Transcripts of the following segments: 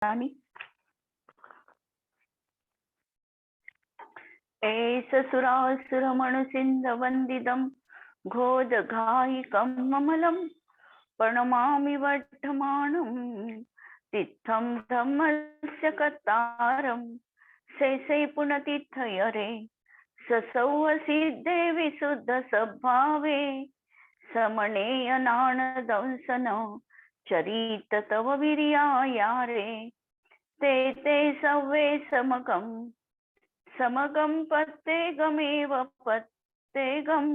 वदामि। एष सुरासुरमणुसिन्धवन्दितं घोदघायिकं ममलं प्रणमामि वर्धमानं तित्थं धम्मस्य कर्तारं शेषे पुनतिथयरे ससौवसिद्धे विशुद्धसद्भावे समणेयनानदंसन चरित तव वीर्यायारे ते सव्वे समगं पत्तेगमेव पत्तेगं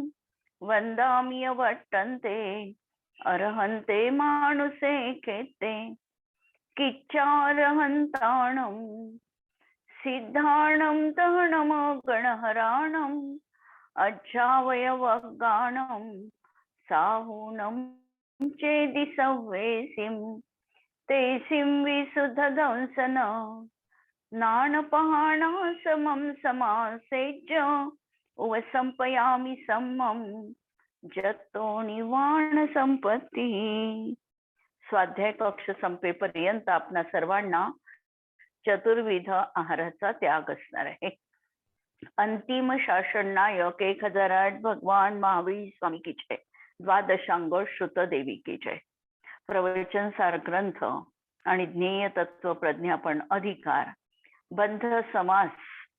वन्दाम्य वर्तन्ते अर्हन्ते मानुषे खेते किच्चारहन्ताणं सिद्धाणं तहनमगणहराणं अज्जावयवगाणं साहूनं चेदि सव्वेसिं तेसिं विशुद्धदंसन नानपहाणा समं समासेज्य उपसंपयामि सम्मं जतो निवाण संपत्ती। स्वाध्याय कक्ष संपेपर्यंत आपणा सर्वांना चतुर्विध आहाराचा त्याग असणार आहे। अंतिम शासन नायक 1008 भगवान महावीर स्वामी की जय। द्वादशांग श्रुत देवी की जय। प्रवचन सार ग्रंथ आणि ज्ञेय तत्व प्रज्ञापन अधिकार, बंध समास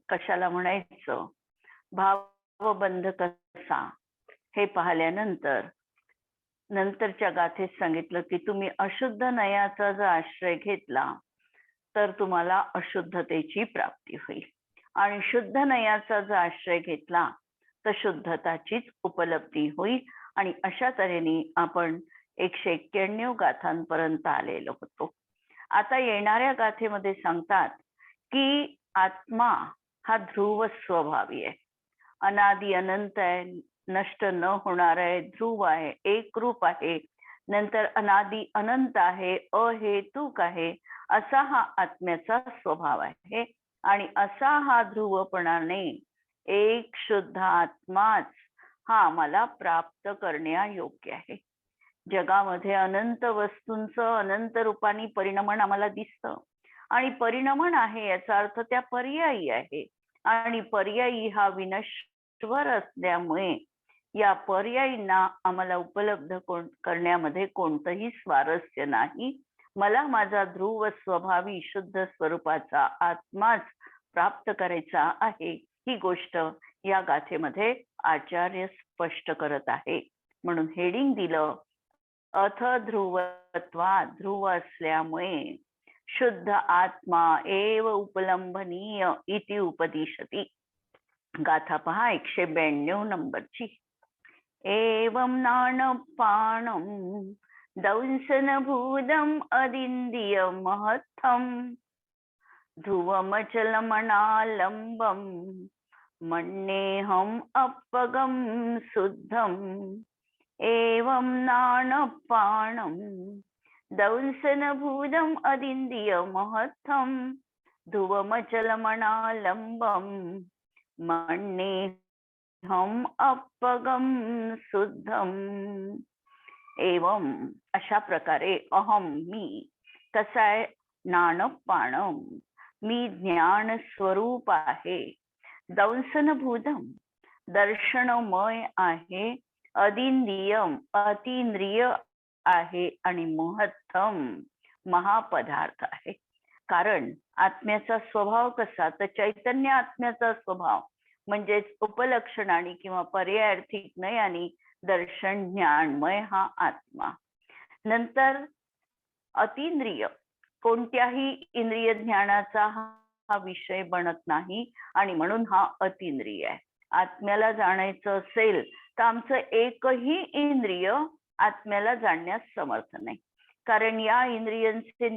कशाला म्हणायचं, भावबंध कसा, हे पाहिल्यानंतर नंतरच्या गाथेत सांगितलं की तुम्ही अशुद्ध नयाचा जर आश्रय घेतला तर तुम्हाला अशुद्धतेची प्राप्ती होईल आणि शुद्ध नयाचा जर आश्रय घेतला तर शुद्धताचीच उपलब्धी होईल। आणि अशा तऱ्हेने आपण 191 गाथांपर्यंत आलेलो होतो। आता येणाऱ्या गाथेमध्ये सांगतात की आत्मा हा ध्रुव स्वभावी आहे, अनादि अनंत आहे, नष्ट न होणार आहे, ध्रुव आहे, एकरूप आहे, नंतर अनादि अनंत आहे, अहेतुक आहे, असा हा आत्म्याचा स्वभाव आहे। आणि असा हा ध्रुवपणाने एक शुद्ध आत्माच हा आम्हाला प्राप्त करण्यायोग्य आहे। जगामध्ये अनंत वस्तूंचं अनंत रूपाने परिणमन आम्हाला दिसतं आणि परिणमन आहे याचा अर्थ त्या पर्यायी आहे आणि पर्यायी हा विनश्वर असल्यामुळे या पर्यायींना आम्हाला उपलब्ध करण्यामध्ये कोणतंही स्वारस्य नाही। मला माझा ध्रुव स्वभावी शुद्ध स्वरूपाचा आत्माच प्राप्त करायचा आहे, ही गोष्ट या गाथेमध्ये आचार्य स्पष्ट करत आहे। म्हणून हेडिंग दिलं, अथ ध्रुवत्वा, ध्रुव असल्यामुळे शुद्ध आत्मा एव उपलंबनीय इति उपदिशति। गाथा पहा 192 नंबरची। एवं नाणपाणं दंसनभूतम् अदिन्द्रिय महत्थं ध्रुवमचलमनालम्बं मन्येऽहम् अपगं शुद्धम्। एवं नाणपाणं दंसनभूतम् अदिन्द्रिय महत्थं ध्रुवमचलमनालम्बं मन्येऽहम् अपगं शुद्धम्। एवं अशा प्रकारे अहम मी कसा आहे, नाणपाणम मी ज्ञान स्वरूप आहे, दंसनभूतम दर्शनमय आहे, अदिंद्रियम अतींद्रिय आहे आणि महत्तम महापदार्थ आहे। कारण आत्म्याचा स्वभाव कसा, तर चैतन्य आत्म्याचा स्वभाव म्हणजेच उपलक्षणाने किंवा पर्यायार्थिक नयाने दर्शन ज्ञानमय हा आत्मा। नंतर अतींद्रिय, कोणत्याही इंद्रिय ज्ञानाचा हा विषय बनत नाही आणि म्हणून हा अतींद्रिय आहे। आत्म्याला जाणायचं असेल तर आमचं एकही इंद्रिय आत्म्याला जाणण्यास समर्थ नाही, कारण या इंद्रियांचे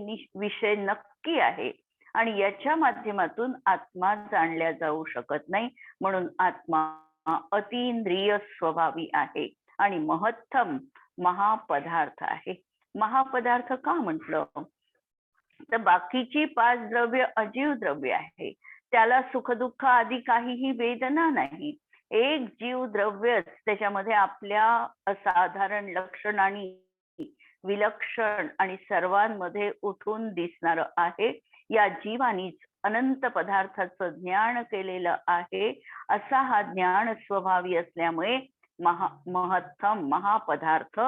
विषय नक्की आहे आणि याच्या माध्यमातून आत्मा जाणल्या जाऊ शकत नाही। म्हणून आत्मा अतींद्रिय स्वभावी आहे आणि महत्तम महापदार्थ आहे। महापदार्थ का म्हटलं, तर बाकीची 5 द्रव्य अजीव द्रव्य आहे, त्याला सुखदुःख आदी काहीही वेदना नाही। एक जीव द्रव्यच त्याच्यामध्ये आपल्या असाधारण लक्षणांनी विलक्षण आणि सर्वांमध्ये उठून दिसणार आहे. या जीवानीच अनंत पदार्थाचं ज्ञान केलेलं आहे. असा हा ज्ञान स्वभावी असल्यामुळे महत्तम महापदार्थ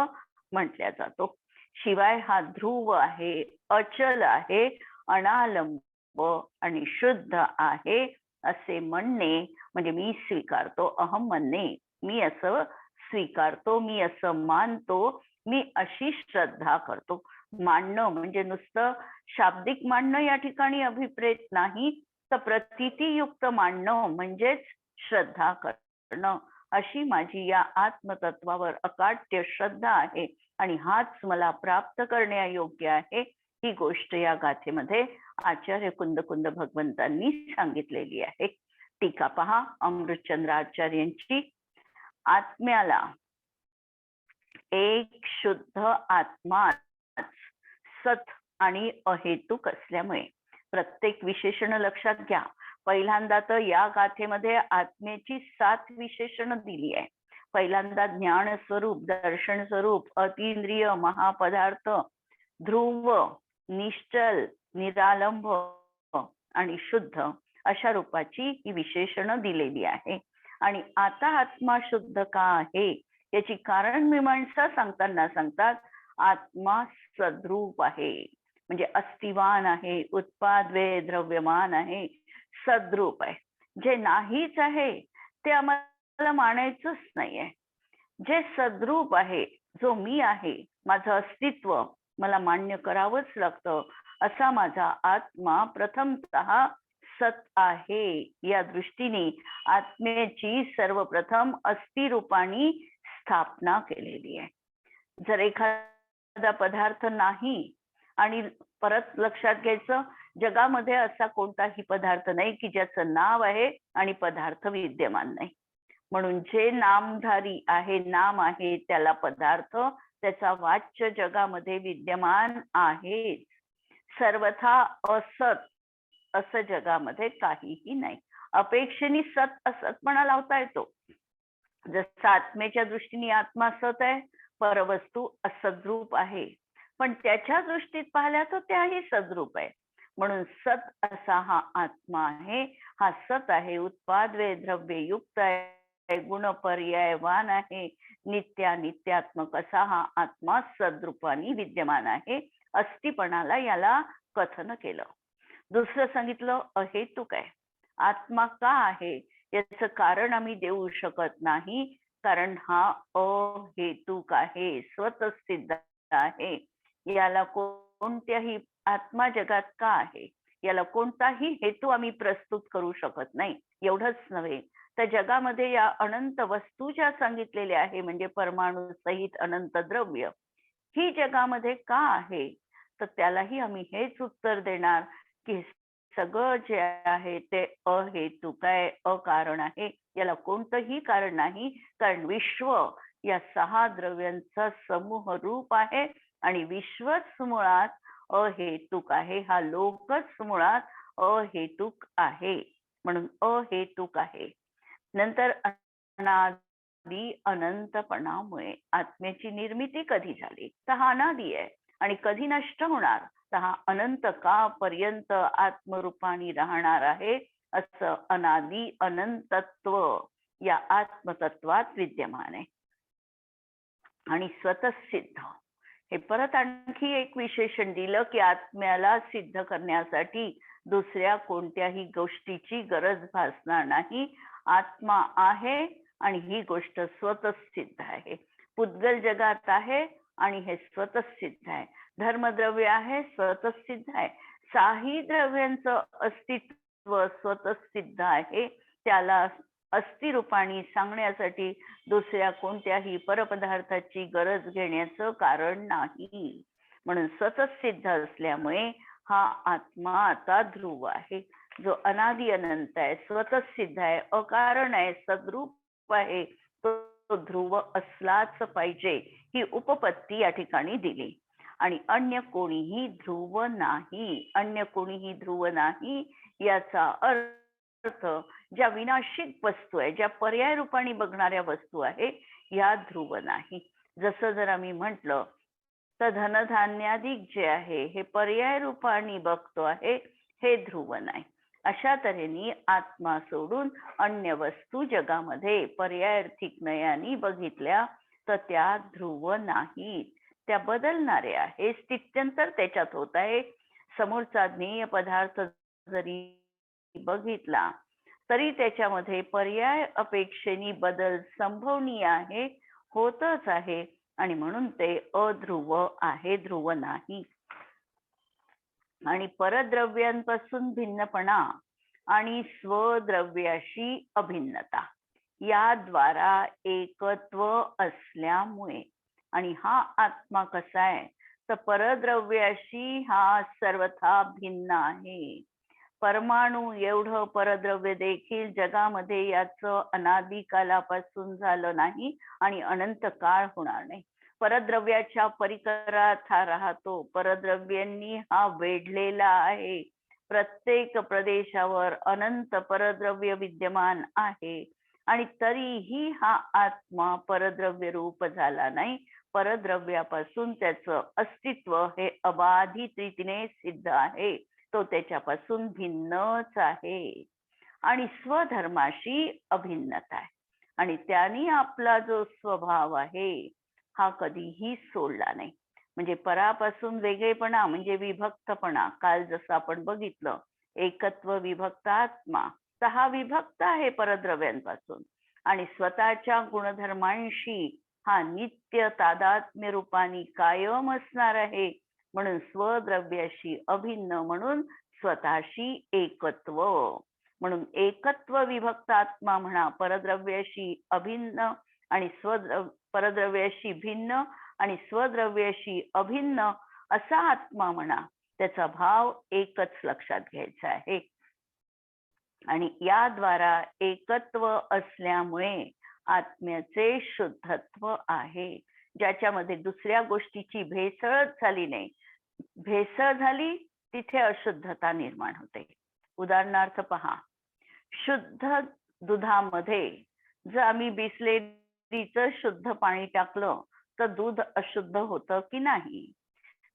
म्हटल्या जातो. शिवाय हा ध्रुव आहे, अचल आहे, अनालंब आणि शुद्ध आहे असे म्हणणे म्हणजे मी स्वीकारतो. अहम म्हणणे, मी असं स्वीकारतो, मी असं मानतो, मी अशी श्रद्धा करतो. मानणं म्हणजे नुसतं शाब्दिक मानणं या ठिकाणी अभिप्रेत नाही, तर प्रतितीयुक्त मानणं म्हणजेच श्रद्धा करणं. अशी माझी या आत्मतत्वावर अकाट्य श्रद्धा आहे आणि हाच मला प्राप्त करण्यायोग्य आहे. ही गोष्ट या गाथेमध्ये आचार्य कुंद भगवंतांनी सांगितलेली आहे. टीका पहा अमृतचंद्र आचार्यांची. आत्म्याला एक शुद्ध आत्मा सत आणि अहेतुक असल्यामुळे प्रत्येक विशेषण लक्षात घ्या. पहिल्यांदा तर या गाथेमध्ये आत्म्याची 7 विशेषण दिली आहे. पहिल्यांदा ज्ञान स्वरूप, दर्शन स्वरूप, अतींद्रिय, महापदार्थ, ध्रुव, निश्चल, निरालंब आणि शुद्ध अशा रूपाची ही विशेषणं दिलेली आहे. आणि आता आत्मा शुद्ध का आहे याची कारण मीमांसा सांगताना सांगतात, आत्मा सद्रूप आहे म्हणजे अस्तिवान आहे, उत्पाद्वे द्रव्यमान आहे, सद्रूप आहे. जे नाहीच आहे ते आम्हाला मानायचंच नाहीये. जे सद्रूप आहे, जो मी आहे, माझं अस्तित्व मला मान्य करावंच लागतं, असा माझा आत्मा प्रथमतः सत आहे. या दृष्टीने आत्म्याची सर्वप्रथम अस्थिरूपाने स्थापना केलेली आहे. जर एखादा पदार्थ नाही, आणि परत लक्षात घ्यायचं, जगामध्ये असा कोणताही पदार्थ नाही की ज्याचं नाव आहे आणि पदार्थ विद्यमान नाही. म्हणून जे नामधारी आहे, नाम आहे, त्याला पदार्थ, त्याचा वाच्य जगामध्ये विद्यमान आहे. सर्वथा असत असं जगामध्ये काहीही नाही. अपेक्षेने सत असतपणा लावता येतो. जसं आत्मेच्या दृष्टीने आत्मा सत आहे, परवस्तू असद्रूप आहे, पण त्याच्या दृष्टीत पाहिल्या तर त्याही सद्रूप आहे. म्हणून सत असा हा आत्मा आहे. हा सत आहे, उत्पाद्वे द्रव्य युक्त आहे, गुण पर्यायवान आहे, नित्यात्मक असा हा आत्मा सद्रूपाने विद्यमान आहे. अस्थिपणाला याला कथन केलं. दुसरं सांगितलं अहेतुक आहे. आत्मा का आहे याचं कारण आम्ही देऊ शकत नाही, कारण हा अहेतुक आहे, स्वतःसिद्ध आहे. याला कोणत्याही आत्मा जगात का आहे याला कोणताही हेतू आम्ही प्रस्तुत करू शकत नाही. एवढंच नव्हे तर जगामध्ये या अनंत वस्तू ज्या सांगितलेल्या आहे म्हणजे परमाणू सहित अनंत द्रव्य ही जगामध्ये का आहे, तर त्यालाही आम्ही हेच उत्तर देणार की सगळं जे आहे ते अहेतुक आहे, अकारण आहे. याला कोणतंही कारण नाही, कारण विश्व या 6 द्रव्यांचा समूह रूप आहे आणि विश्वच मुळात अहेतुक आहे. हा लोकच मुळात अहेतुक आहे, म्हणून अहेतुक आहे. नंतर अनादी अनंतपणामुळे आत्म्याची निर्मिती कधी झाली तर हा अनादी आहे, आणि कधी नष्ट होणार तर हा अनंत काळपर्यंत आत्मरूपाने राहणार आहे. असं अनादी अनंतत्व या आत्मतत्वात विद्यमान आहे. आणि स्वतःसिद्ध हे परत आणखी एक विशेषण दिलं की आत्म्याला सिद्ध करण्यासाठी दुसऱ्या कोणत्याही गोष्टीची गरज भासणार नाही. आत्मा आहे आणि ही गोष्ट स्वतःसिद्ध आहे. पुद्गल जगात आहे आणि हे स्वतःसिद्ध आहे. धर्मद्रव्य आहे, स्वतःसिद्ध आहे. 6 द्रव्यांचं अस्तित्व स्वतःसिद्ध आहे. त्याला अस्थिरूपाने सांगण्यासाठी दुसऱ्या कोणत्याही परपदार्थाची गरज घेण्याचं कारण नाही. म्हणून स्वतःसिद्ध असल्यामुळे हा आत्मा आता ध्रुव आहे, जो अनादी अनंत आहे, स्वतःसिद्ध आहे, अकारण आहे, सद्रूप आहे. तो ध्रुव असलाच पाहिजे ही उपपत्ती या ठिकाणी दिली. आणि अन्य कोणीही ध्रुव नाही, अन्य कोणीही ध्रुव नाही याचा अर्थ ज्या विनाशिक वस्तू आहे, ज्या पर्याय रूपाने बघणाऱ्या वस्तू आहे, या ध्रुव नाही. जसं जर आम्ही म्हटलं तर धनधान्याधिक जे आहे हे पर्याय रूपाने बघतो आहे, हे ध्रुव नाही. अशा तऱ्हेने आत्मा सोडून अन्य वस्तू जगामध्ये पर्यायार्थिक नयाने बघितल्या तर त्या ध्रुव नाहीत, त्या बदलणाऱ्या आहे. स्थित्यंतर त्याच्यात होत आहे. समोरचा ज्ञेय पदार्थ जरी बघितला तरी त्याच्यामध्ये पर्याय अपेक्षेने बदल संभवनीय आहे, होतच आहे, आणि म्हणून ते अध्रुव आहे, ध्रुव नाही. आणि परद्रव्यांपासून भिन्नपणा आणि स्वद्रव्याशी अभिन्नता याद्वारा एकत्व असल्यामुळे, आणि हा आत्मा कसा आहे तर परद्रव्याशी हा सर्वथा भिन्न आहे. परमाणू एवढं परद्रव्य देखील जगामध्ये याचं अनादिकालापासून झालं नाही आणि अनंत काळ होणार नाही. परद्रव्याच्या परिकरात हा राहतो, परद्रव्यांनी हा वेढलेला आहे. प्रत्येक प्रदेशावर अनंत परद्रव्य विद्यमान आहे, आणि तरीही हा आत्मा परद्रव्य रूप झाला नाही. परद्रव्यापासून त्याचं अस्तित्व हे अबाधित रीतीने सिद्ध आहे, तो त्याच्यापासून भिन्नच आहे. आणि स्वधर्माशी अभिन्नता आहे, आणि त्याने आपला जो स्वभाव आहे हा कधीही सोडला नाही. म्हणजे परापासून वेगळेपणा म्हणजे विभक्तपणा, काल जसं आपण बघितलं एकत्व विभक्त आत्मा, तर हा विभक्त आहे परद्रव्यांपासून, आणि स्वतःच्या गुणधर्मांशी हा नित्य तादात्म्य रूपाने कायम असणार आहे. म्हणून स्वद्रव्याशी अभिन्न म्हणून स्वतःशी एकत्व, म्हणून एकत्व विभक्त आत्मा म्हणा, परद्रव्याशी अभिन्न आणि परद्रव्याशी भिन्न आणि स्वद्रव्याशी अभिन्न असा आत्मा म्हणा. त्याचा भाव एकच लक्षात घ्यायचा आहे. आणि याद्वारा एकत्व असल्यामुळे आत्म्याचे शुद्धत्व आहे, ज्याच्यामध्ये दुसऱ्या गोष्टीची भेसळच झाली नाही. भेसळ झाली तिथे अशुद्धता निर्माण होते. उदाहरणार्थ पहा, शुद्ध दुधामध्ये जर आम्ही बिसलेरीचं शुद्ध पाणी टाकलं तर दूध अशुद्ध होतं की नाही?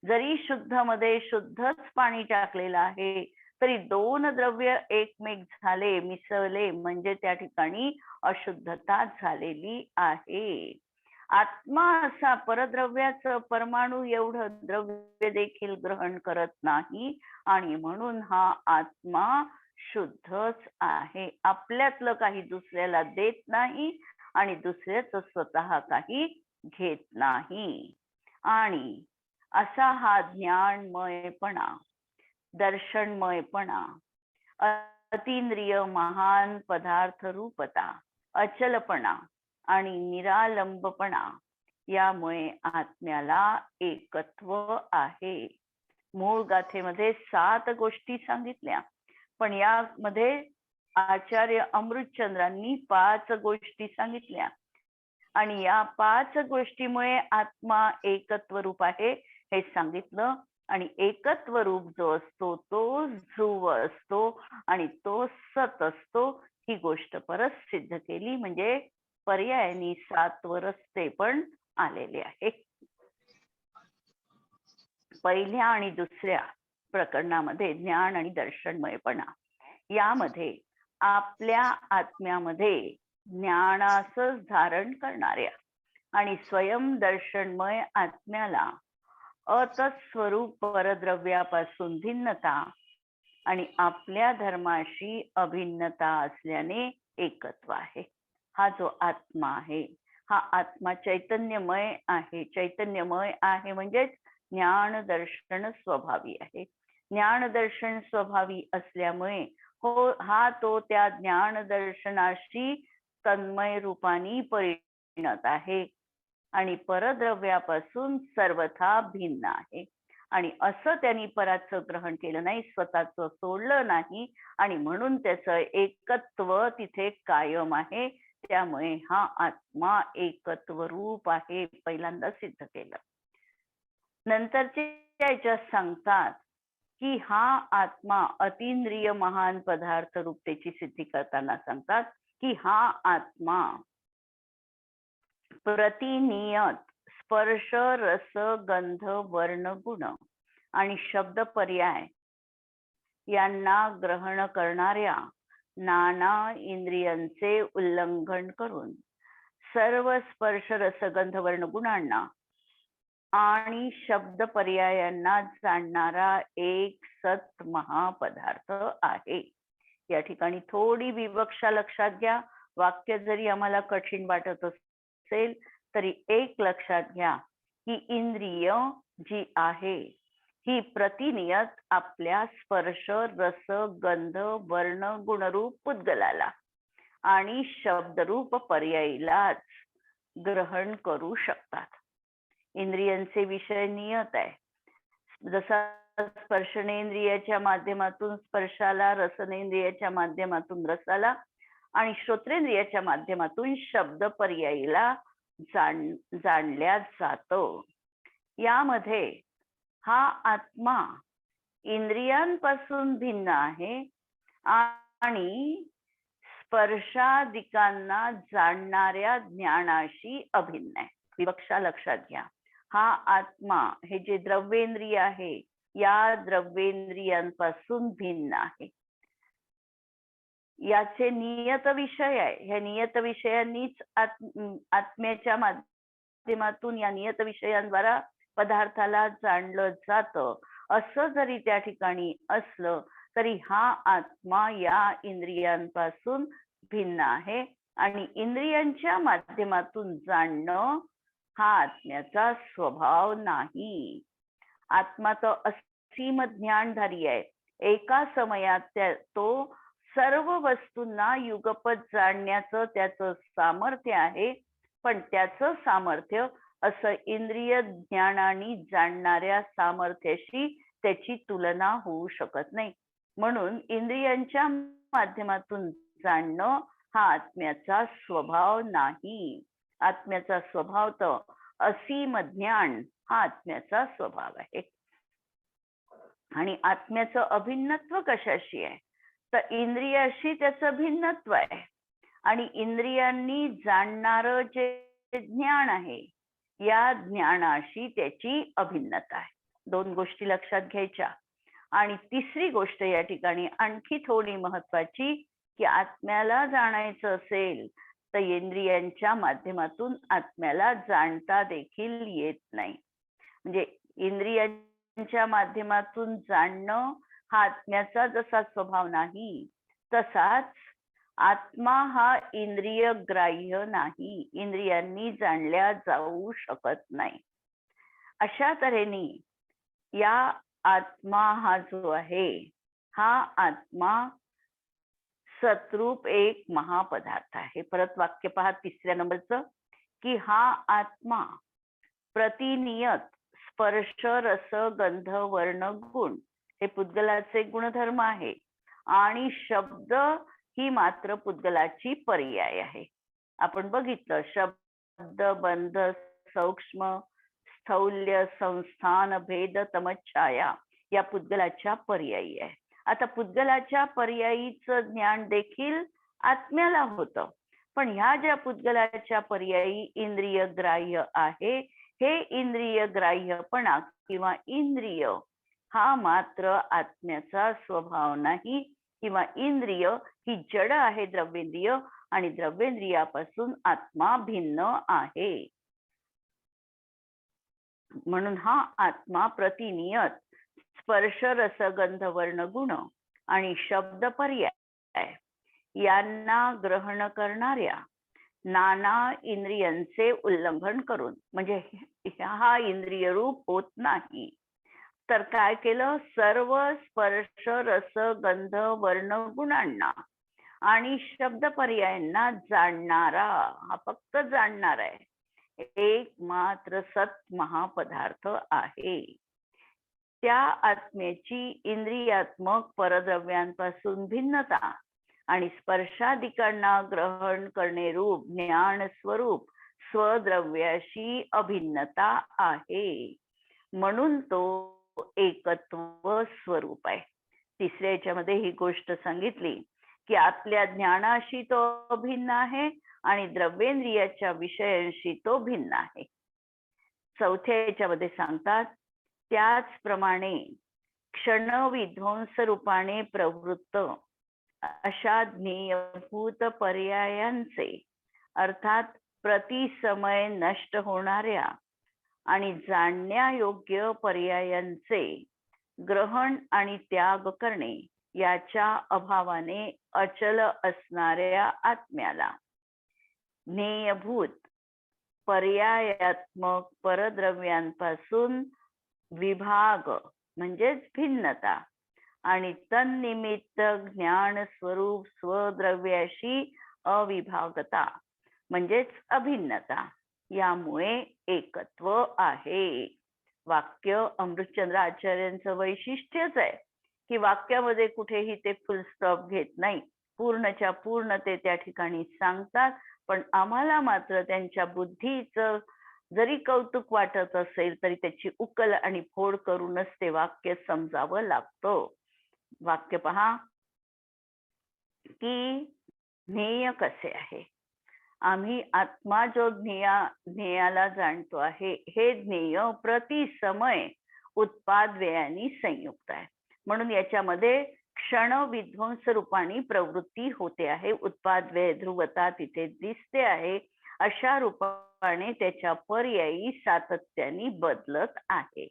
जरी शुद्ध मध्ये शुद्धच पाणी टाकलेलं आहे तरी दोन द्रव्य एकमेक झाले, मिसळले, म्हणजे त्या ठिकाणी अशुद्धता झालेली आहे. आत्मा असा परद्रव्याचं परमाणू एवढं द्रव्य देखील ग्रहण करत नाही, आणि म्हणून हा आत्मा शुद्धच आहे. आपल्यातलं काही दुसऱ्याला देत नाही आणि दुसऱ्याचं स्वतः काही घेत नाही. आणि असा हा ज्ञानमयपणा, दर्शनमयपणा, अतींद्रिय महान पदार्थ रूपता, अचलपणा आणि निरालंबपणा यामुळे आत्म्याला एकत्व आहे. मूळ गाथेमध्ये 7 गोष्टी सांगितल्या, पण यामध्ये आचार्य अमृतचंद्रांनी 5 गोष्टी सांगितल्या, आणि या 5 गोष्टीमुळे आत्मा एकत्व रूप आहे हे सांगितलं. आणि एकत्व रूप जो असतो तो ध्रुव असतो आणि तो सत असतो, ही गोष्ट परत सिद्ध केली. म्हणजे पर्यायाने 7 रस्ते पण आलेले आहे. पहिल्या आणि दुसऱ्या प्रकरणामध्ये ज्ञान आणि दर्शनमयपणा, यामध्ये आपल्या आत्म्यामध्ये ज्ञानाचं धारण करणाऱ्या आणि स्वयं दर्शनमय आत्म्याला अतस्वरूप परद्रव्यापासून भिन्नता आणि आपल्या धर्माशी अभिन्नता असल्याने एकत्व आहे. हा जो आत्मा आहे हा आत्मा चैतन्यमय आहे. चैतन्यमय आहे म्हणजे ज्ञान दर्शन स्वभावी आहे. ज्ञान दर्शन स्वभावी असल्यामुळे हो हा तो त्या ज्ञान दर्शनाशी तन्मय रूपाने परिणत आहे आणि परद्रव्यापासून सर्वथा भिन्न आहे. आणि असं त्यांनी पराचं ग्रहण केलं नाही, स्वतःचं सोडलं नाही, आणि म्हणून त्याचं एकत्व तिथे कायम आहे. त्यामुळे हा आत्मा एकत्व रूप आहे, पहिल्यांदा सिद्ध केलं. नंतरचे याच्यात सांगतात की हा आत्मा अतींद्रिय महान पदार्थ रूपतेची सिद्धी करताना सांगतात की हा आत्मा प्रतिनियत स्पर्श रस गंध वर्ण गुण आणि शब्द पर्याय यांना ग्रहण करणाऱ्या नाना इंद्रियांचे उल्लंघन करून सर्व स्पर्श रस गंध वर्ण गुणांना आणि शब्द पर्यायांना जाणणारा एक सत महापदार्थ आहे. या ठिकाणी थोडी विवक्षा लक्षात घ्या. वाक्य जरी आम्हाला कठीण वाटत असेल तरी एक लक्षात घ्या की इंद्रिय जी आहे ही प्रतिनियत आपल्या स्पर्श रस गंध वर्ण गुणरूप पुद्गलाला आणि शब्दरूप पर्यायीलाच ग्रहण करू शकतात. इंद्रियांचे विषय नियत आहे. जसा स्पर्शनेंद्रियाच्या माध्यमातून स्पर्शाला, रसनेंद्रियाच्या माध्यमातून रसाला आणि श्रोत्रेंद्रियाच्या माध्यमातून शब्द पर्यायीला जाणल्या जातं. यामध्ये हा आत्मा इंद्रियांपासून भिन्न आहे आणि स्पर्शादिकांना जाणणाऱ्या ज्ञानाशी अभिन्न आहे. विवक्षा लक्षात घ्या. हा आत्मा हे जे द्रव्येंद्रिय आहे या द्रव्येंद्रियांपासून भिन्न आहे. याचे नियत विषय आहे. ह्या नियत विषयांनीच आत्म्याच्या माध्यमातून या नियत विषयांद्वारा पदार्थाला जाणलं जातं. असं जरी त्या ठिकाणी असलं तरी हा आत्मा या इंद्रियांपासून भिन्न आहे आणि इंद्रियांच्या माध्यमातून जाणणं हा आत्म्याचा स्वभाव नाही. आत्मा तर असीम ज्ञानधारी आहे. एका समयात तो सर्व वस्तूंना युगपत जाणण्याचं त्याचं सामर्थ्य आहे. पण त्याचं सामर्थ्य असं इंद्रिय ज्ञानाने जाणणाऱ्या सामर्थ्याशी त्याची तुलना होऊ शकत नाही. म्हणून इंद्रियांच्या माध्यमातून जाणणं हा आत्म्याचा स्वभाव नाही. आत्म्याचा स्वभाव तर असीम ज्ञान हा आत्म्याचा स्वभाव आहे. आणि आत्म्याचं अभिन्नत्व कशाशी आहे तर इंद्रियाशी त्याचं भिन्नत्व आहे. आणि इंद्रियांनी जाणणारं जे ज्ञान आहे या ज्ञानाशी त्याची अभिन्नता आहे. दोन गोष्टी लक्षात घ्यायच्या. आणि तिसरी गोष्ट या ठिकाणी आणखी थोडी महत्वाची की आत्म्याला जाणायचं असेल तर इंद्रियांच्या माध्यमातून आत्म्याला जाणता देखील येत नाही. म्हणजे इंद्रियांच्या माध्यमातून जाणणं हा आत्म्याचा जसा स्वभाव नाही तसाच आत्मा हा इंद्रिय ग्राह्य नाही. इंद्रियांनी जाणल्या जाऊ शकत नाही. अशा तऱ्हेने या आत्मा हा जो आहे हा आत्मा सतरूप एक महापदार्थ आहे. परत वाक्य पहा तिसऱ्या नंबरचं की हा आत्मा प्रतिनियत स्पर्श रस गंध वर्ण गुण हे पुद्गलाचे गुणधर्म आहे आणि शब्द ही मात्र पुद्गलाची पर्याय आहे. आपण बघितलं शब्द बंध सूक्ष्म स्थौल्य संस्थान भेद तमच्छाया या पुद्गलाच्या पर्यायी आहे. आता पुद्गलाच्या पर्यायीचं ज्ञान देखील आत्म्याला होतं. पण ह्या ज्या पुद्गलाच्या पर्यायी इंद्रिय ग्राह्य आहे हे इंद्रिय ग्राह्यपणा किंवा इंद्रिय हा मात्र आत्म्याचा स्वभाव नाही. किंवा इंद्रिय ही जड आहे द्रव्येंद्रिय आणि द्रव्येंद्रियापासून आत्मा भिन्न आहे. म्हणून हा आत्मा प्रतिनियत स्पर्श रस गंध वर्ण गुण आणि शब्द पर्याय यांना ग्रहण करणाऱ्या नाना इंद्रियांचे उल्लंघन करून म्हणजे हा इंद्रिय रूप होत नाही तर काय केलं सर्व स्पर्श रस गंध वर्ण गुणांना आणि शब्द पर्यायांना जाणणारा हा फक्त जाणणारा आहे एक मात्र सत महापदार्थ आहे. त्या आत्म्याची इंद्रियात्मक परद्रव्यांपासून भिन्नता आणि स्पर्शादिकांना ग्रहण करणे रूप ज्ञान स्वरूप स्वद्रव्याशी अभिन्नता आहे. म्हणून तो एकत्व स्वरूप आहे. तिसऱ्या याच्यामध्ये ही गोष्ट सांगितली की आपल्या ज्ञानाशी तो अभिन्न आहे आणि द्रव्येंद्रियाच्या विषयांशी तो भिन्न आहे. चौथ्या याच्यामध्ये सांगतात, त्याचप्रमाणे क्षणविध्वंस रूपाने प्रवृत्त अशा ज्ञेयभूत पर्यायांचे, अर्थात प्रतिसमय नष्ट होणाऱ्या आणि जाणण्यायोग्य पर्यायांचे ग्रहण आणि त्याग करणे याच्या अभावाने अचल असणाऱ्या आत्म्याला ज्ञेयभूत पर्यायात्मक परद्रव्यांपासून विभाग म्हणजेच भिन्नता आणि तन्निमित्त ज्ञान स्वरूप स्वद्रव्याशी अविभागता म्हणजेच अभिन्नता, यामुळे एकत्व आहे. वाक्य अमृतचंद्र आचार्यांचं वैशिष्ट्यच आहे की वाक्यामध्ये कुठेही ते फुल स्टॉप घेत नाही, पूर्णच्या पूर्ण ते त्या ठिकाणी सांगतात. पण आम्हाला मात्र त्यांच्या बुद्धीचं जरी कौतुक वाटत असेल तरी त्याची उकल आणि फोड करूनच ते वाक्य समजावं लागतं. वाक्य पहा की ज्ञेय कसे आहे. आम्ही आत्मा जो ज्ञेयाला जाणतो आहे, हे ज्ञेय प्रतिसमय उत्पाद व्ययानी संयुक्त आहे. म्हणून याच्यामध्ये क्षण विध्वंस रूपाने प्रवृत्ती होते आहे, उत्पाद व्यय ध्रुवता तिथे दिसते आहे, अशा रूपाने त्याच्या पर्यायी सातत्याने बदलत आहे.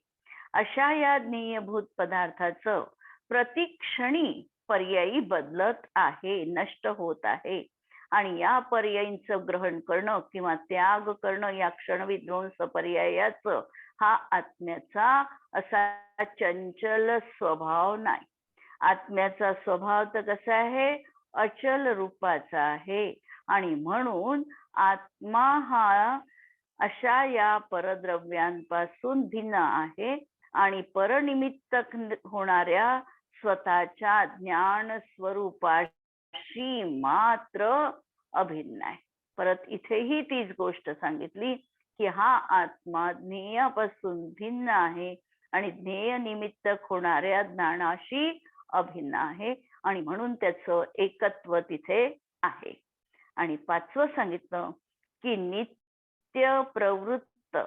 अशा या ज्ञेयभूत पदार्थाचं प्रतिक्षणी पर्यायी बदलत आहे, नष्ट होत आहे. आणि या पर्यायींचं ग्रहण करणं किंवा त्याग करणं या क्षणविध्वंस पर्यायाचं हा आत्म्याचा असा चंचल स्वभाव नाही. आत्म्याचा स्वभाव तर कसा आहे, अचल रूपाचा आहे. आणि म्हणून आत्मा हा अशा या परद्रव्यांपासून भिन्न आहे आणि परनिमित्तक होणाऱ्या स्वतःच्या ज्ञान स्वरूपाशी मात्र अभिन्न आहे. परत इथेही तीच गोष्ट सांगितली की हा आत्मा ज्ञेयापासून भिन्न आहे आणि ज्ञेय निमित्तक होणाऱ्या ज्ञानाशी अभिन्न आहे आणि म्हणून त्याचं एकत्व तिथे आहे. आणि पाचवं सांगितलं की नित्य प्रवृत्त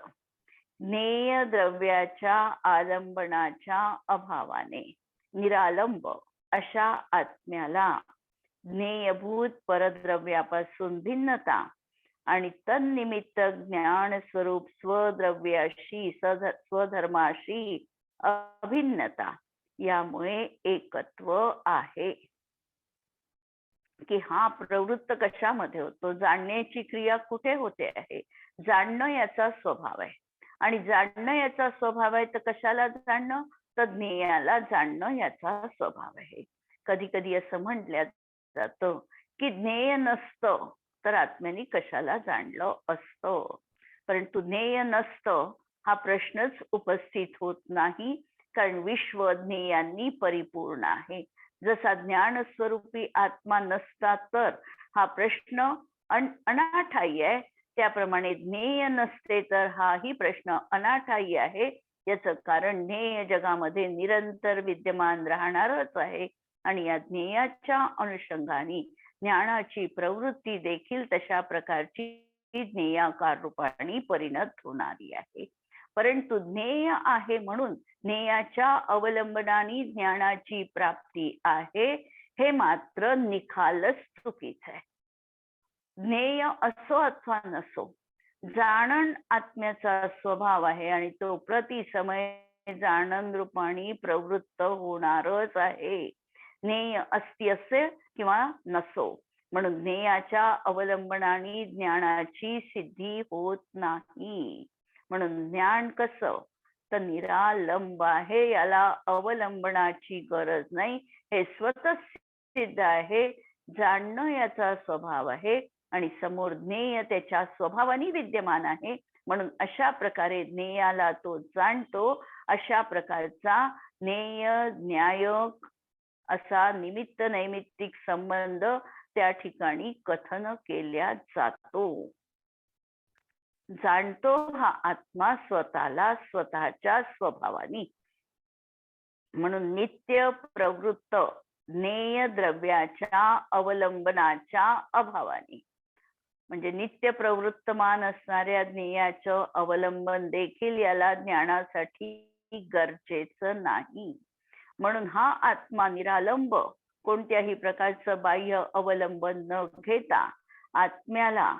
ज्ञेय द्रव्याच्या आलंबनाच्या अभावाने निरालंब अशा आत्म्याला ज्ञेयभूत परद्रव्यापासून भिन्नता आणि तन्निमित्त ज्ञान स्वरूप स्वद्रव्याशी स्वधर्माशी अभिन्नता, यामुळे एकत्व आहे. की हा प्रवृत्त कशामध्ये होतो, जाणण्याची क्रिया कुठे होते आहे, जाणणं याचा स्वभाव आहे. आणि जाणणं याचा स्वभाव आहे तर कशाला जाणणं, तर ज्ञेयाला जाणणं याचा स्वभाव आहे. कधी कधी असं म्हटलं जातं की ज्ञेय नसतं तर आत्म्याने कशाला जाणलं असतं. परंतु ज्ञेय नसतं हा प्रश्नच उपस्थित होत नाही, कारण विश्व ज्ञेयांनी परिपूर्ण आहे. जसा ज्ञान स्वरूपी आत्मा नसता तर हा प्रश्न अनाठायी आहे, त्याप्रमाणे ज्ञेय नसते तर हाही प्रश्न अनाठायी आहे. याचं कारण ज्ञेय जगामध्ये निरंतर विद्यमान राहणारच आहे आणि या ज्ञेयाच्या अनुषंगाने ज्ञानाची प्रवृत्ती देखील तशा प्रकारची ज्ञेयाकार रूपाने परिणत होणारी आहे. परंतु ज्ञेय आहे म्हणून ज्ञेयाच्या अवलंबनाने ज्ञानाची प्राप्ती आहे, हे मात्र निखालच चुकीचं आहे. ज्ञेय असो अथवा नसो, जाणण आत्म्याचा स्वभाव आहे आणि तो प्रतिसमय जाणन रूपाने प्रवृत्त होणारच आहे. ज्ञेय अस्ति असे किंवा नसो, म्हणून ज्ञेयाच्या अवलंबनाने ज्ञानाची सिद्धी होत नाही. म्हणून ज्ञान कसं तर निरालंब आहे, याला अवलंबनाची गरज नाही, हे स्वतः सिद्ध आहे. जाणणं याचा स्वभाव आहे आणि समोर ज्ञेय त्याच्या स्वभावाने विद्यमान आहे. म्हणून अशा प्रकारे ज्ञेयाला तो जाणतो. अशा प्रकारचा ज्ञेय न्यायक असा निमित्त नैमित्तिक संबंध त्या ठिकाणी कथन केल्या जातो. जाणतो हा आत्मा स्वतःला स्वतःच्या स्वभावाने. म्हणून नित्य प्रवृत्त ज्ञेय द्रव्याच्या अवलंबनाच्या अभावाने म्हणजे नित्य प्रवृत्तमान असणाऱ्या ज्ञेयाचं अवलंबन देखील याला ज्ञानासाठी गरजेचं नाही. म्हणून हा आत्मा निरालंब कोणत्याही प्रकारचं बाह्य अवलंबन न घेता आत्म्याला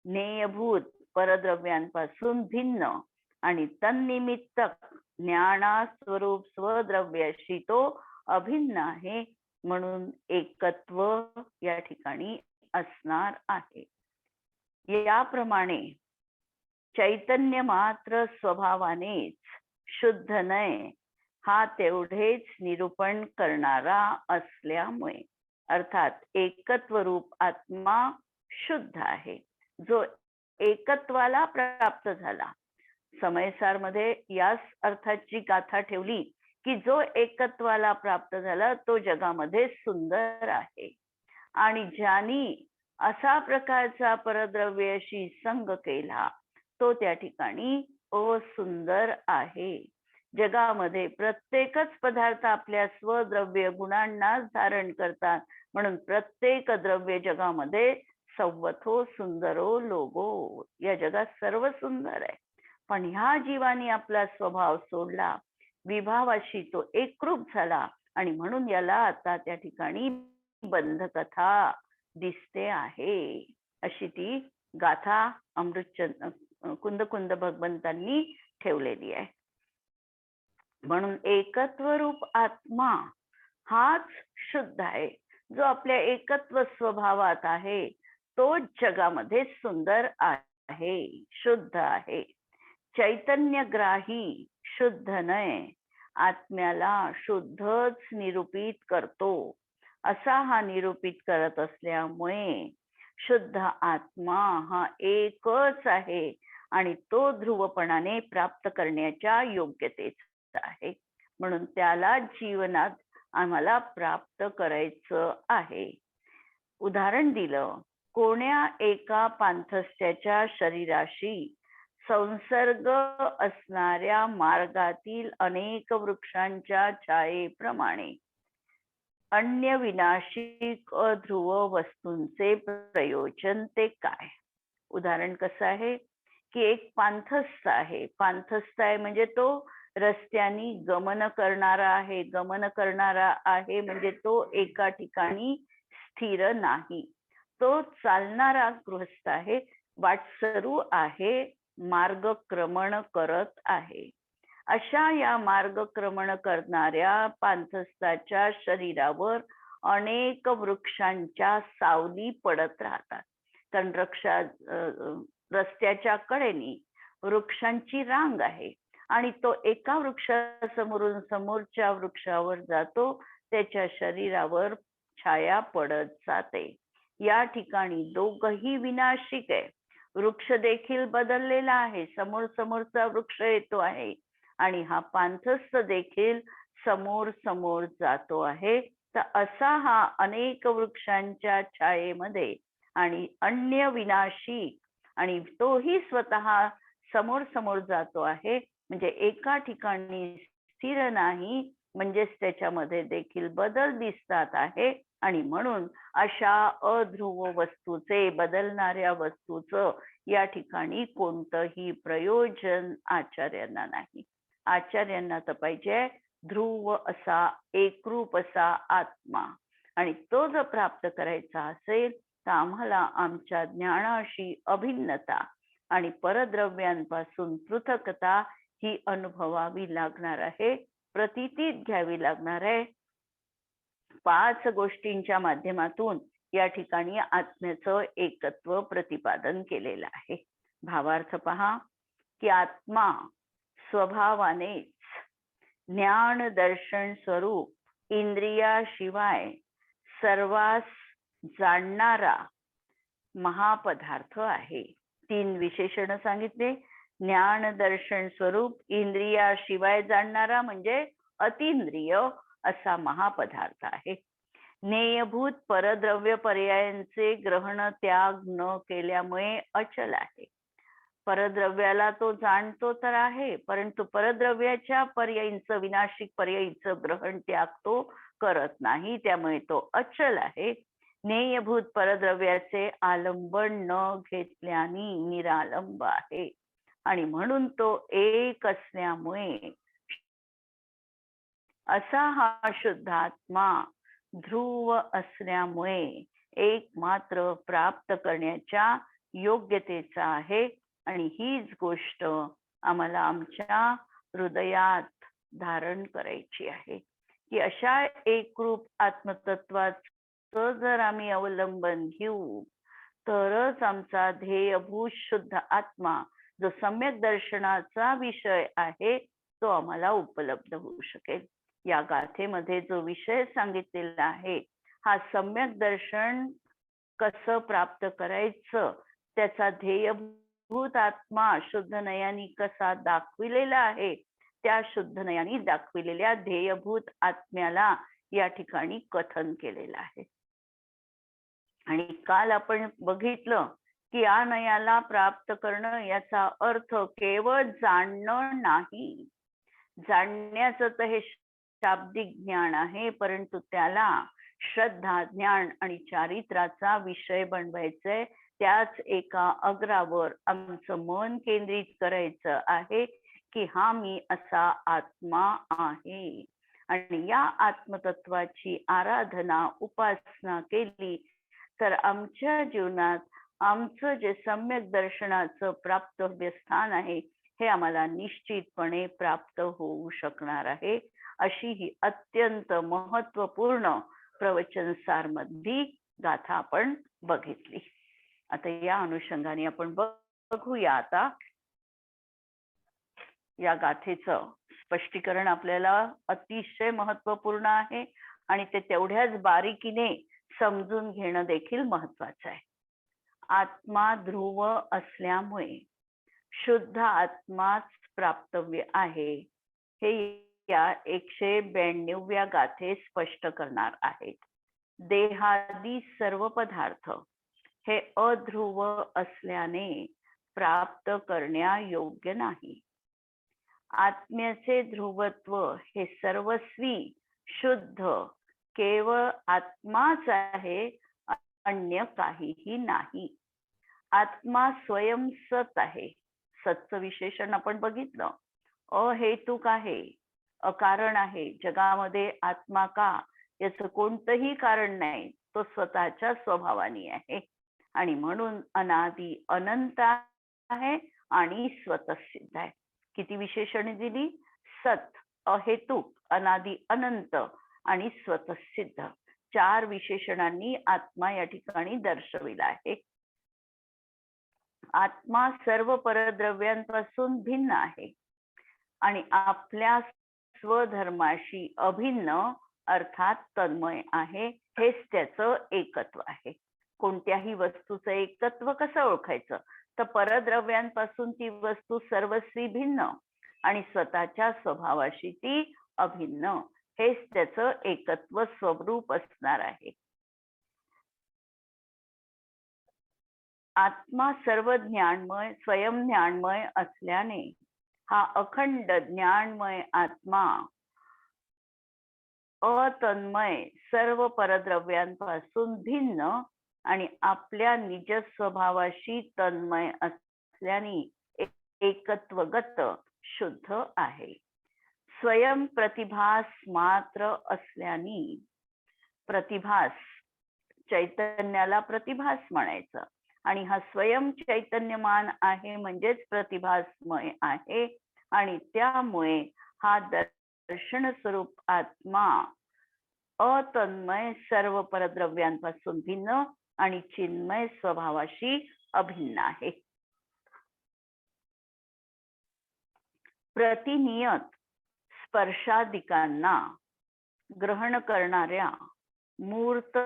ज्ञेयभूत परद्रव्यांपासून भिन्न आणि तन्निमित्त ज्ञानास्वरूप स्वद्रव्याशी तो अभिन्न आहे, म्हणून एकत्व या ठिकाणी असणार आहे. याप्रमाणे चैतन्य मात्र स्वभावानेच शुद्ध नये हा तेवढेच निरूपण करणारा असल्यामुळे, अर्थात एकत्व रूप आत्मा शुद्ध आहे, जो एकत्वाला प्राप्त झाला. समयसार मध्ये याच अर्थाची गाथा ठेवली की जो एकत्वाला प्राप्त झाला तो जगामध्ये सुंदर आहे, आणि ज्यांनी असा प्रकारचा परद्रव्याशी संग केला तो त्या ठिकाणी असुंदर आहे. जगामध्ये प्रत्येकच पदार्थ आपल्या स्वद्रव्य गुणांना धारण करतात, म्हणून प्रत्येक द्रव्य जगामध्ये सवथो सुंदरो लोगो, या जगात सर्व सुंदर आहे. पण ह्या जीवाने आपला स्वभाव सोडला, विभावाशी तो एकरूप झाला, आणि म्हणून याला आता त्या ठिकाणी बंधकथा दिसते आहे. अशी ती गाथा अमृतचंद कुंद भगवंतांनी ठेवलेली आहे. म्हणून एकत्व रूप आत्मा हाच शुद्ध आहे, जो आपल्या एकत्व स्वभावात आहे, तो जगामध्ये सुंदर आहे, शुद्ध आहे. चैतन्यग्राही शुद्ध नये आत्म्याला शुद्धच निरूपित करतो, असा हा निरूपित करत असल्यामुळे शुद्ध आत्मा हा एकच आहे आणि तो ध्रुवपणाने प्राप्त करण्याच्या योग्यतेचा आहे, म्हणून त्याला जीवनात आम्हाला प्राप्त करायचं आहे. उदाहरण दिलं, कोण्या एका पांथस्त्याच्या शरीराशी संसर्ग असणाऱ्या मार्गातील अनेक वृक्षांच्या छायेप्रमाणे अन्य विनाशिक अध्रुव वस्तूंचे प्रयोजन ते काय. उदाहरण कसं आहे की एक पांथस्थ आहे, पांथस्थ आहे म्हणजे तो रस्त्याने गमन करणारा आहे, गमन करणारा आहे म्हणजे तो एका ठिकाणी स्थिर नाही, तो चालणारा गृहस्थ आहे, वाटसरू आहे, मार्गक्रमण करत आहे. अशा या मार्गक्रमण करणाऱ्या पांथस्थाच्या शरीरावर अनेक वृक्षांच्या सावली पडत राहतात, कारण रस्त्याच्या कडेने वृक्षांची रांग आहे आणि तो एका वृक्षासमोरून समोरच्या वृक्षावर जातो, त्याच्या शरीरावर छाया पडत जाते. या ठिकाणी दोघही विनाशिक आहे. वृक्ष देखील बदललेला आहे, समोरचा वृक्ष येतो आहे आणि हा पांथस्थ देखील समोर जातो आहे. तर असा हा अनेक वृक्षांच्या छायेमध्ये आणि अन्य विनाशिक, आणि तोही स्वतः समोर जातो आहे, म्हणजे एका ठिकाणी स्थिर नाही, म्हणजेच त्याच्यामध्ये देखील बदल दिसतात आहे. आणि म्हणून अशा अध्रुव वस्तूचे, बदलणाऱ्या वस्तूचं या ठिकाणी कोणतंही प्रयोजन आचार्यांना नाही. आचार्यांना तर पाहिजे ध्रुव असा, एकरूप असा आत्मा, आणि तो जर प्राप्त करायचा असेल तर आम्हाला आमच्या ज्ञानाशी अभिन्नता आणि परद्रव्यांपासून पृथकता ही अनुभवावी लागणार आहे, प्रतीतीत घ्यावी लागणार आहे. 5 गोष्टींच्या माध्यमातून या ठिकाणी आत्म्याचं एकत्व प्रतिपादन केलेलं आहे. भावार्थ पहा की आत्मा स्वभावानेच ज्ञान दर्शन स्वरूप इंद्रियाशिवाय सर्वास जाणणारा महापदार्थ आहे. 3 विशेषण सांगितले. ज्ञान दर्शन स्वरूप इंद्रियाशिवाय जाणणारा म्हणजे अतींद्रिय असा महापदार्थ आहे. ज्ञेयभूत परद्रव्य पर्यायांचे ग्रहण त्याग न केल्यामुळे अचल आहे. परद्रव्याला तो जाणतो तर आहे, परंतु परद्रव्याच्या पर्यायींचं, विनाशिक पर्यायीचं ग्रहण त्याग तो करत नाही, त्यामुळे तो अचल आहे. ज्ञेयभूत परद्रव्याचे आलंबन न घेतल्याने निरालंब आहे आणि म्हणून तो एक असल्यामुळे असा हा शुद्ध आत्मा ध्रुव असल्यामुळे एक मात्र प्राप्त करण्याच्या योग्यतेचा आहे. आणि हीच गोष्ट आम्हाला आमच्या हृदयात धारण करायची आहे की अशा एकरूप आत्मतत्वाचं जर आम्ही अवलंबन घेऊ तरच आमचा ध्येयभूत शुद्ध आत्मा जो सम्यक दर्शनाचा विषय आहे तो आम्हाला उपलब्ध होऊ शकेल. या गाथेमध्ये जो विषय सांगितलेला आहे हा सम्यक दर्शन कसं प्राप्त करायचं त्याचा ध्येयभूत आत्मा शुद्ध नयानी कसा दाखविलेला आहे त्या शुद्ध नयानी दाखविलेल्या ध्येयभूत आत्म्याला या ठिकाणी कथन केलेलं आहे. आणि काल आपण बघितलं की या नयाला प्राप्त करणं याचा अर्थ केवळ जाणणं नाही. जाणण्याचं तर हे शाब्दिक ज्ञान आहे परंतु त्याला श्रद्धा ज्ञान आणि चारित्र्याचा विषय बनवायचंय. त्याच एका अग्रावर आमचं मन केंद्रित करायचं आहे की हा मी असा आत्मा आहे. आणि या आत्मतत्वाची आराधना उपासना केली तर आमच्या जीवनात आमचं जे सम्यक दर्शनाचं प्राप्तव्य स्थान आहे हे आम्हाला निश्चितपणे प्राप्त होऊ शकणार आहे. अशी ही अत्यंत महत्वपूर्ण प्रवचन सार मधली गाथा आपण बघितली. आता या अनुषंगाने आपण बघूया आता या गाथेचं स्पष्टीकरण आपल्याला अतिशय महत्वपूर्ण आहे आणि ते तेवढ्याच बारीकीने समजून घेणं देखील महत्वाचं आहे. आत्मा ध्रुव असल्यामुळे शुद्ध आत्माच प्राप्तव्य आहे हे या 192व्या गाथेत स्पष्ट करणार आहेत. देहादी सर्व पदार्थ हे अध्रुव असल्याने प्राप्त करण्यायोग्य नाही. आत्म्याचे ध्रुवत्व हे सर्वस्वी शुद्ध केवळ आत्माच आहे, अन्य काहीही नाही. आत्मा स्वयं सत आहे. सतचं विशेषण आपण बघितलं. अहेतुक आहे, अकारण आहे. जगामध्ये आत्मा का याचं कोणतंही कारण नाही, तो स्वतःच्या स्वभावाने आहे आणि म्हणून अनादी अनंत आहे आणि स्वतःसिद्ध आहे. किती विशेषणे दिली? सत, अहेतुक, अनादी अनंत आणि स्वतःसिद्ध. 4 विशेषणांनी आत्मा या ठिकाणी दर्शविला आहे. आत्मा सर्व परद्रव्यांपासून भिन्न आहे आणि आपल्या स्वधर्माशी अभिन्न अर्थात तन्मय आहे. हेच त्याचं एकत्व आहे. कोणत्याही वस्तूचं एकत्व कसं ओळखायचं तर परद्रव्यांपासून ती वस्तू सर्वस्वी भिन्न आणि स्वतःच्या स्वभावाशी ती अभिन्न. हेच त्याचं एकत्व स्वरूप असणार आहे. आत्मा सर्व ज्ञानमय स्वयं ज्ञानमय असल्याने हा अखंड ज्ञानमय आत्मा अतन्मय सर्व परद्रव्यांपासून भिन्न आणि आपल्या निज स्वभावाशी तन्मय असल्याने एकत्वगत शुद्ध आहे. स्वयं प्रतिभास मात्र असल्याने प्रतिभास चैतन्याला प्रतिभास म्हणायचं आणि हा स्वयं चैतन्यमान आहे म्हणजेच प्रतिभासमय आहे आणि त्यामुळे हा दर्शन स्वरूप आत्मा अतन्मय सर्व परद्रव्यांपासून भिन्न आणि चिन्मय स्वभावाशी अभिन्न आहे. प्रतिनियत स्पर्शादिकांना ग्रहण करणाऱ्या मूर्त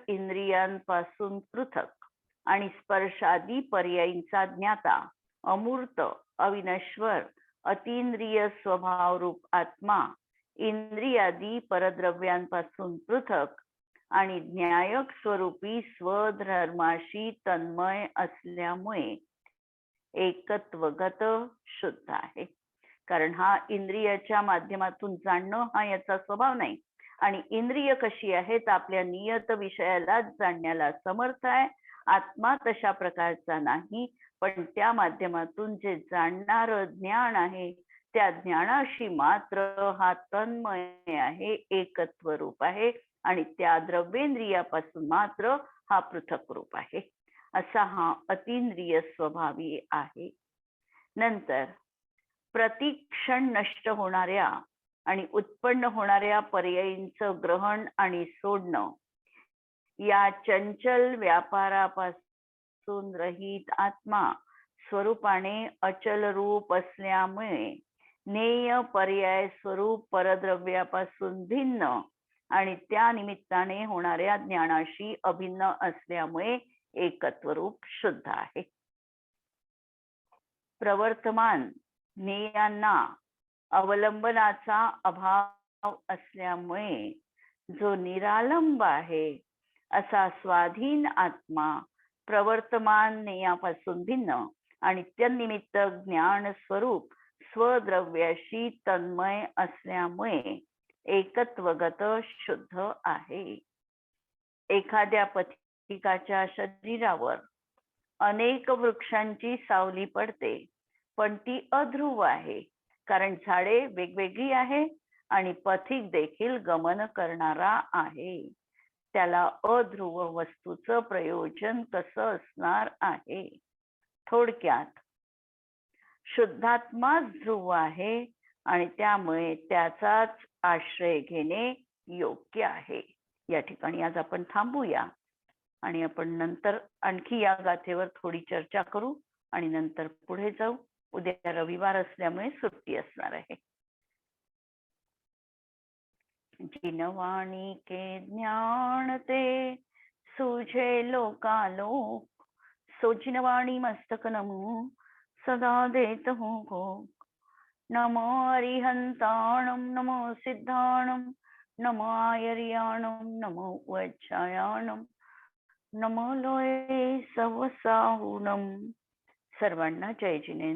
इंद्रियांपासून पृथक आणि स्पर्शादी पर्यायींचा ज्ञाता अमूर्त अविनश्वर अतींद्रिय स्वभाव रूप आत्मा इंद्रियादी परद्रव्यांपासून पृथक आणि ज्ञायक स्वरूपी स्वधर्माशी तन्मय असल्यामुळे एकत्वगत शुद्ध आहे. कारण हा इंद्रियाच्या माध्यमातून जाणणं हा याचा स्वभाव नाही. आणि इंद्रिय कशी आहे तर आपल्या नियत विषयाला जाणण्याला समर्थ आहे. आत्मा तशा प्रकारचा नाही, पण त्या माध्यमातून जे जाणणारं ज्ञान आहे त्या ज्ञानाशी मात्र हा तन्मय आहे, एकत्व रूप आहे आणि त्या द्रव्येंद्रियापासून मात्र हा पृथक रूप आहे. असा हा अतींद्रिय स्वभावी आहे. नंतर प्रतिक्षण नष्ट होणाऱ्या आणि उत्पन्न होणाऱ्या पर्यायींचं ग्रहण आणि सोडणं, या चंचल व्यापारापासून रहित आत्मा स्वरूपाने अचल रूप असल्यामुळे नेय पर्याय स्वरूप परद्रव्यापासून भिन्न आणि त्या निमित्ताने होणाऱ्या ज्ञानाशी अभिन्न असल्यामुळे एकत्व रूप शुद्ध आहे. प्रवर्तमान ज्ञेयांना अवलंबनाचा अभाव असल्यामुळे जो निरालंब आहे असा स्वाधीन आत्मा प्रवर्तमान ज्ञेयापासून भिन्न आणि तन्निमित्त ज्ञान स्वरूप स्वद्रव्याशी तन्मय असल्यामुळे एकत्वगत शुद्ध आहे. एखाद्या पथिकाच्या शरीरावर अनेक वृक्षांची सावली पडते, पण ती अध्रुव आहे, कारण झाडे वेगवेगळी आहे आणि पथिक देखील गमन करणारा आहे. त्याला अध्रुव वस्तूचं प्रयोजन कसं असणार आहे? थोडक्यात शुद्धात्माच ध्रुव आहे आणि त्यामुळे त्याचाच आश्रय घेणे योग्य आहे. या ठिकाणी आज आपण थांबूया आणि आपण नंतर आणखी या गाथेवर थोडी चर्चा करू आणि नंतर पुढे जाऊ. उद्या रविवार असल्यामुळे सुट्टी असणार आहे. जिनवाणी के ज्ञान ते सूझे लोकालोक, सो जिनवाणी मस्तक नमो सदा देत हूँ घोक. नमो अरिहंताणम नमो सिद्धाणम नमो आयर्याणम नमो वज्रायाणम नमो लोये सवसाहुणम. सर्वांना जय जिनेंद्र.